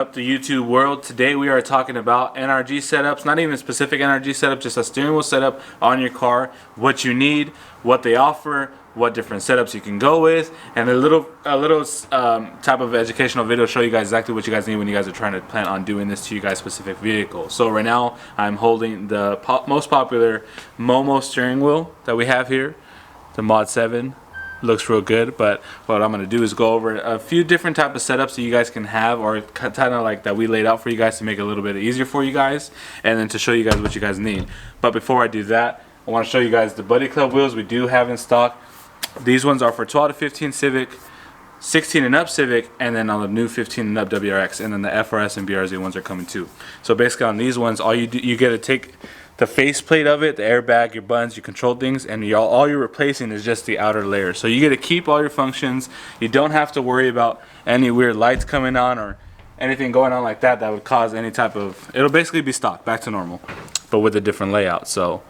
Up the YouTube world. Today we are talking about NRG setups, not even a specific NRG setup, just a steering wheel setup on your car, what you need, what they offer, what different setups you can go with, and a little type of educational video to show you guys exactly what you guys need when you guys are trying to plan on doing this to you guys specific vehicle. So right now I'm holding the most popular Momo steering wheel that we have here, the Mod 7. Looks real good, but what I'm going to do is go over a few different type of setups that you guys can have, or kind of like that we laid out for you guys to make it a little bit easier for you guys, and then to show you guys what you guys need. But before I do that, I want to show you guys the Buddy Club wheels we do have in stock. These ones are for 12 to 15 Civic, 16 and up Civic, and then on the new 15 and up WRX, and then the FRS and BRZ ones are coming too. So basically on these ones, all you do, you get to take the faceplate of it, the airbag, your buttons, your control things, and all you're replacing is just the outer layer. So you get to keep all your functions. You don't have to worry about any weird lights coming on or anything going on like that would cause any type of, it'll basically be stock, back to normal, but with a different layout. So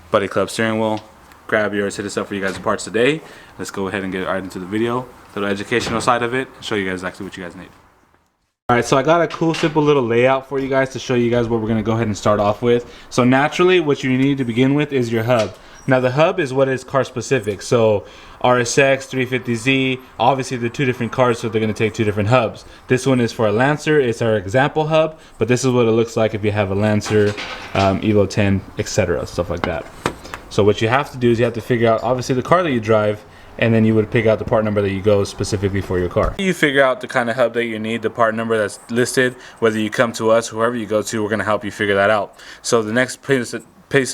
Buddy Club steering wheel, grab yours, hit us up for you guys parts today. Let's go ahead and get right into the video, the little educational side of it, and show you guys exactly what you guys need. Alright, so I got a cool simple little layout for you guys to show you guys what we're going to go ahead and start off with. So naturally what you need to begin with is your hub. Now the hub is what is car specific. So RSX, 350Z, obviously they're two different cars, so they're going to take two different hubs. This one is for a Lancer, it's our example hub, but this is what it looks like if you have a Lancer, Evo 10, etc., stuff like that. So what you have to do is you have to figure out obviously the car that you drive, and then you would pick out the part number that you go specifically for your car. You figure out the kind of hub that you need, the part number that's listed, whether you come to us, whoever you go to, we're going to help you figure that out. So the next piece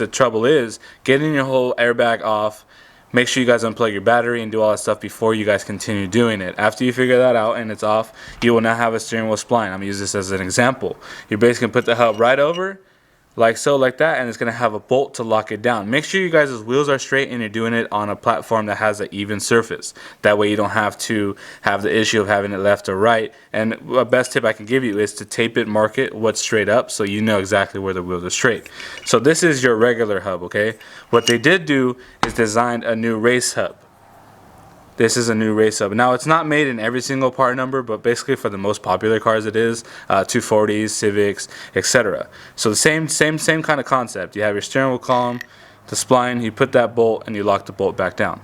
of trouble is getting your whole airbag off. Make sure you guys unplug your battery and do all that stuff before you guys continue doing it. After you figure that out and it's off, you will now have a steering wheel spline. I'm going to use this as an example. You're basically going to put the hub right over, like so, like that, and it's going to have a bolt to lock it down. Make sure you guys' wheels are straight and you're doing it on a platform that has an even surface. That way you don't have to have the issue of having it left or right. And the best tip I can give you is to tape it, mark it, what's straight up, so you know exactly where the wheels are straight. So this is your regular hub, okay? What they did do is design a new race hub. This is a new race hub. Now it's not made in every single part number, but basically for the most popular cars it is, 240s, Civics, etc. So the same kind of concept. You have your steering wheel column, the spline, you put that bolt and you lock the bolt back down.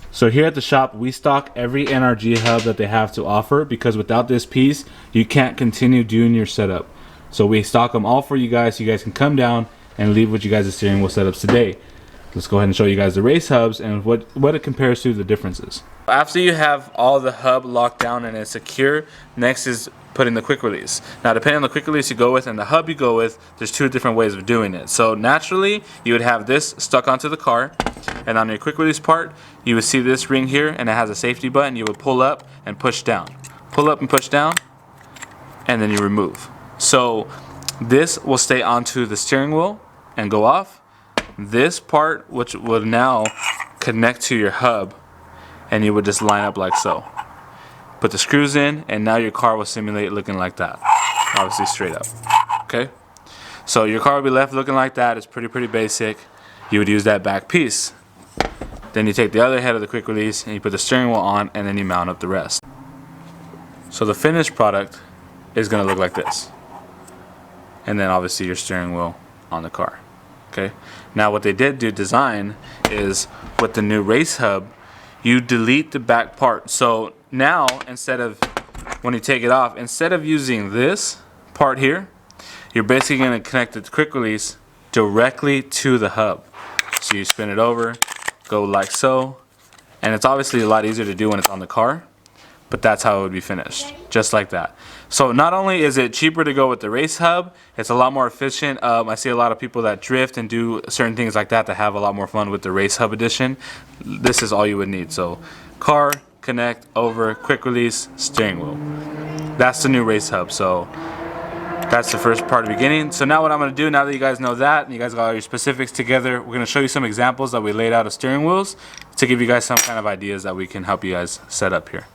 So here at the shop we stock every NRG hub that they have to offer, because without this piece you can't continue doing your setup. So we stock them all for you guys so you guys can come down and leave with you guys' steering wheel setups today. Let's go ahead and show you guys the race hubs and what it compares to, the differences. After you have all the hub locked down and it's secure, next is putting the quick release. Now depending on the quick release you go with and the hub you go with, there's two different ways of doing it. So naturally you would have this stuck onto the car, and on your quick release part you would see this ring here and it has a safety button. You would pull up and push down. Pull up and push down, and then you remove. So this will stay onto the steering wheel and go off. This part, which will now connect to your hub, and you would just line up like so. Put the screws in, and now your car will simulate looking like that. Obviously straight up. Okay? So your car will be left looking like that. It's pretty basic. You would use that back piece. Then you take the other head of the quick release, and you put the steering wheel on, and then you mount up the rest. So the finished product is going to look like this. And then obviously your steering wheel on the car. Okay. Now what they did do design is with the new race hub, you delete the back part. So now instead of, when you take it off, instead of using this part here, you're basically going to connect the quick release directly to the hub. So you spin it over, go like so, and it's obviously a lot easier to do when it's on the car, but that's how it would be finished, just like that. So not only is it cheaper to go with the race hub, it's a lot more efficient. I see a lot of people that drift and do certain things like that have a lot more fun with the race hub edition. This is all you would need. So car, connect, over, quick release, steering wheel. That's the new race hub. So that's the first part of the beginning. So now what I'm going to do, now that you guys know that and you guys got all your specifics together, we're going to show you some examples that we laid out of steering wheels to give you guys some kind of ideas that we can help you guys set up here.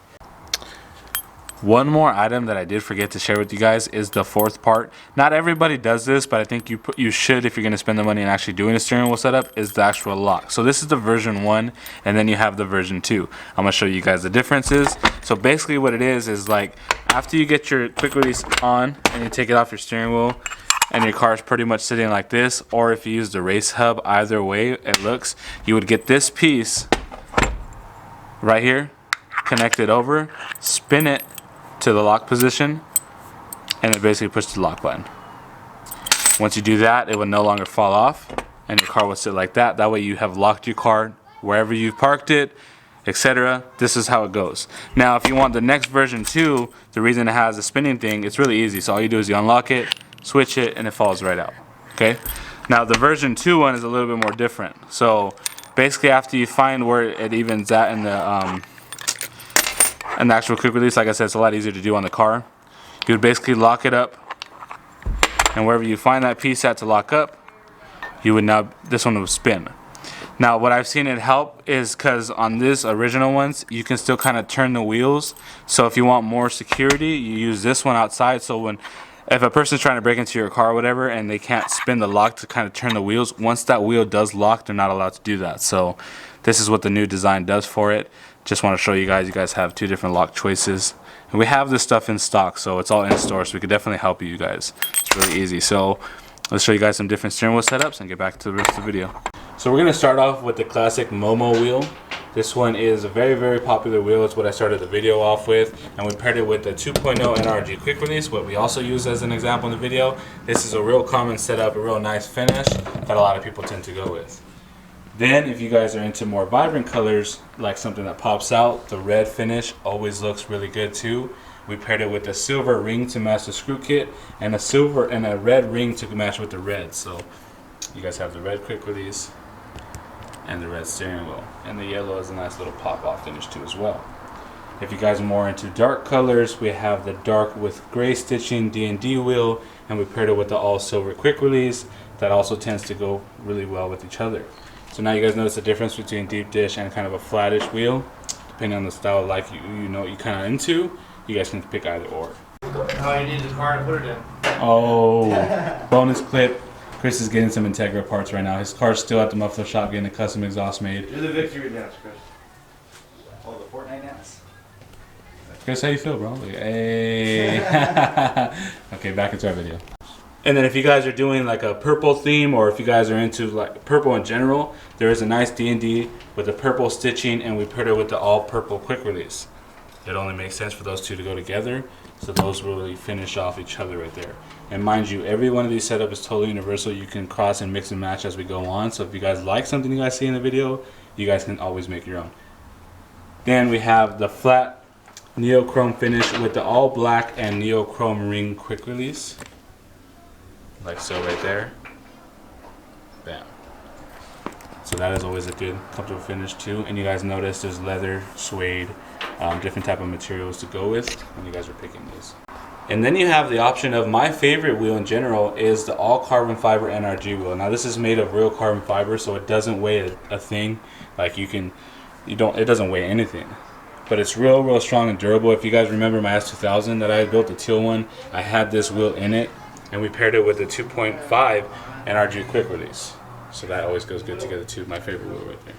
One more item that I did forget to share with you guys is the fourth part. Not everybody does this, but I think you should if you're going to spend the money on actually doing a steering wheel setup, is the actual lock. So this is the version 1, and then you have the version 2. I'm going to show you guys the differences. So basically what it is like after you get your quick release on and you take it off your steering wheel and your car is pretty much sitting like this, or if you use the race hub, either way it looks, you would get this piece right here, connect it over, spin it to the lock position, and it basically pushes the lock button. Once you do that, it will no longer fall off and your car will sit like that. That way you have locked your car wherever you've parked it, etc. This is how it goes. Now if you want the next version 2, the reason it has a spinning thing, it's really easy. So all you do is you unlock it, switch it, and it falls right out. Okay. Now the version 2 one is a little bit more different. So basically after you find where it evens at in the actual quick release, like I said, it's a lot easier to do on the car. You would basically lock it up, and wherever you find that piece at to lock up, you would now, this one would spin. Now what I've seen it help is because on this original ones you can still kind of turn the wheels. So if you want more security, you use this one outside. So if a person's trying to break into your car or whatever and they can't spin the lock to kind of turn the wheels, once that wheel does lock, they're not allowed to do that. So this is what the new design does for it. Just want to show you guys have 2 different lock choices. And we have this stuff in stock, so it's all in store, so we could definitely help you guys. It's really easy. So let's show you guys some different steering wheel setups and get back to the rest of the video. So we're going to start off with the classic Momo wheel. This one is a very, very popular wheel. It's what I started the video off with. And we paired it with the 2.0 NRG quick release, what we also use as an example in the video. This is a real common setup, a real nice finish that a lot of people tend to go with. Then if you guys are into more vibrant colors, like something that pops out, the red finish always looks really good too. We paired it with a silver ring to match the screw kit, and a silver and a red ring to match with the red. So you guys have the red quick release and the red steering wheel, and the yellow is a nice little pop-off finish too as well. If you guys are more into dark colors, we have the dark with gray stitching D&D wheel, and we paired it with the all silver quick release. That also tends to go really well with each other. So now you guys notice the difference between deep dish and kind of a flattish wheel. Depending on the style like you know you kind of into, you guys can pick either or. Oh, you need the car to put it in. Oh, bonus clip. Chris is getting some Integra parts right now. His car's still at the muffler shop getting a custom exhaust made. Do the victory dance, Chris. Oh, the Fortnite dance. Chris, how you feel, bro? Hey. Okay, back into our video. And then if you guys are doing like a purple theme, or if you guys are into like purple in general, there is a nice D&D with the purple stitching, and we paired it with the all purple quick release. It only makes sense for those two to go together, so those will really finish off each other right there. And mind you, every one of these setups is totally universal. You can cross and mix and match as we go on. So if you guys like something you guys see in the video, you guys can always make your own. Then we have the flat neochrome finish with the all black and neochrome ring quick release. Like so right there. Bam. So that is always a good comfortable finish too. And you guys notice there's leather, suede, different type of materials to go with when you guys are picking these. And then you have the option of my favorite wheel in general is the all carbon fiber NRG wheel. Now this is made of real carbon fiber, so it doesn't weigh a thing. Like it doesn't weigh anything. But it's real strong and durable. If you guys remember my S2000 that I built, the teal one, I had this wheel in it. And we paired it with the 2.5 NRG quick release. So that always goes good together too. My favorite wheel right there.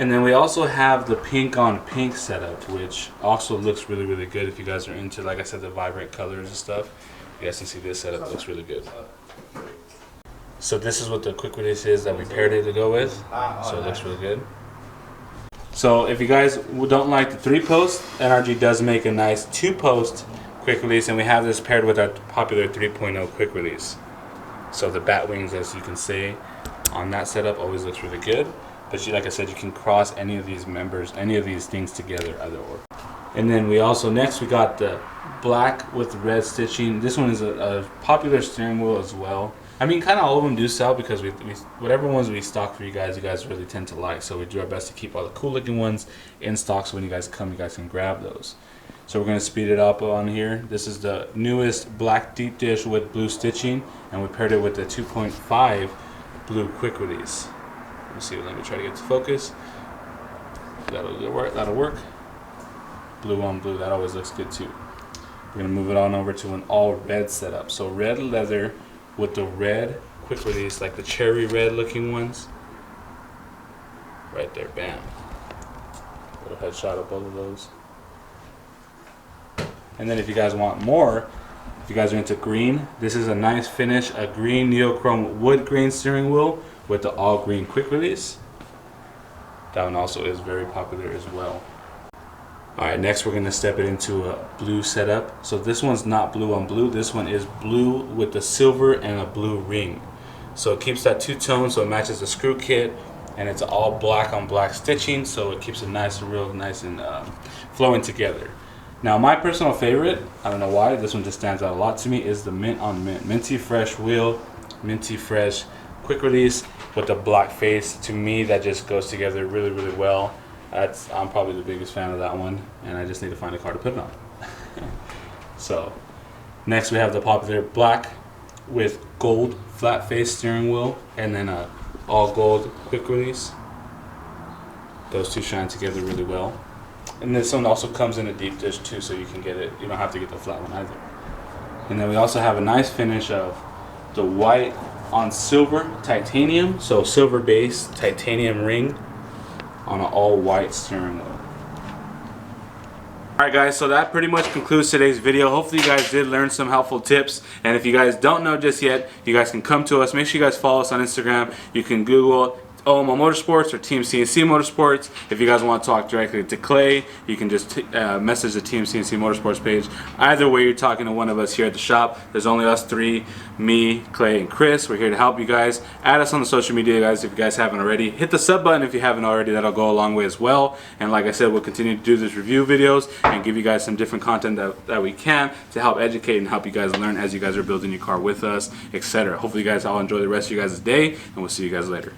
And then we also have the pink on pink setup, which also looks really good if you guys are into, like I said, the vibrant colors and stuff. You guys can see this setup looks really good. So this is what the quick release is that we paired it to go with. So it looks really good. So if you guys don't like the 3-post, NRG does make a nice 2-post quick release, and we have this paired with our popular 3.0 quick release. So the bat wings, as you can see on that setup, always looks really good. But like I said, you can cross any of these members, any of these things together, either or. And then we got the black with red stitching. This one is a popular steering wheel as well. I mean, kind of all of them do sell because we whatever ones we stock for you guys really tend to like. So we do our best to keep all the cool looking ones in stock, so when you guys come, you guys can grab those. So we're going to speed it up on here. This is the newest black deep dish with blue stitching, and we paired it with the 2.5 blue quick release. Let me try to get to focus. That'll work. blue on blue. That always looks good too. We're gonna move it on over to an all red setup. So red leather with the red quick release, like the cherry red looking ones. Right there, bam. Little headshot of both of those. And then if you guys want more, if you guys are into green, this is a nice finish, a green neochrome wood grain steering wheel with the all green quick release. That one also is very popular as well. Alright, next we're going to step it into a blue setup. So this one's not blue on blue, this one is blue with the silver and a blue ring. So it keeps that two-tone, so it matches the screw kit, and it's all black on black stitching, so it keeps it nice and real nice and flowing together. Now my personal favorite, I don't know why, this one just stands out a lot to me, is the mint on mint. Minty fresh wheel, minty fresh quick release with the black face. To me, that just goes together really, really well. I'm probably the biggest fan of that one, and I just need to find a car to put it on. So next we have the popular black with gold flat face steering wheel, and then a all gold quick release. Those two shine together really well. And this one also comes in a deep dish too, so you can get it, you don't have to get the flat one either. And then we also have a nice finish of the white on silver titanium, so silver base titanium ring on an all white steering wheel. Alright guys, so that pretty much concludes today's video. Hopefully you guys did learn some helpful tips, and if you guys don't know just yet, you guys can come to us. Make sure you guys follow us on Instagram. You can Google OMO Motorsports or Team CNC Motorsports. If you guys want to talk directly to Clay, you can just message the Team CNC Motorsports page. Either way, you're talking to one of us here at the shop. There's only us three, me, Clay, and Chris. We're here to help you guys. Add us on the social media, guys, if you guys haven't already. Hit the sub button if you haven't already. That'll go a long way as well. And like I said, we'll continue to do these review videos and give you guys some different content that we can to help educate and help you guys learn as you guys are building your car with us, etc. Hopefully you guys all enjoy the rest of your guys' day, and we'll see you guys later.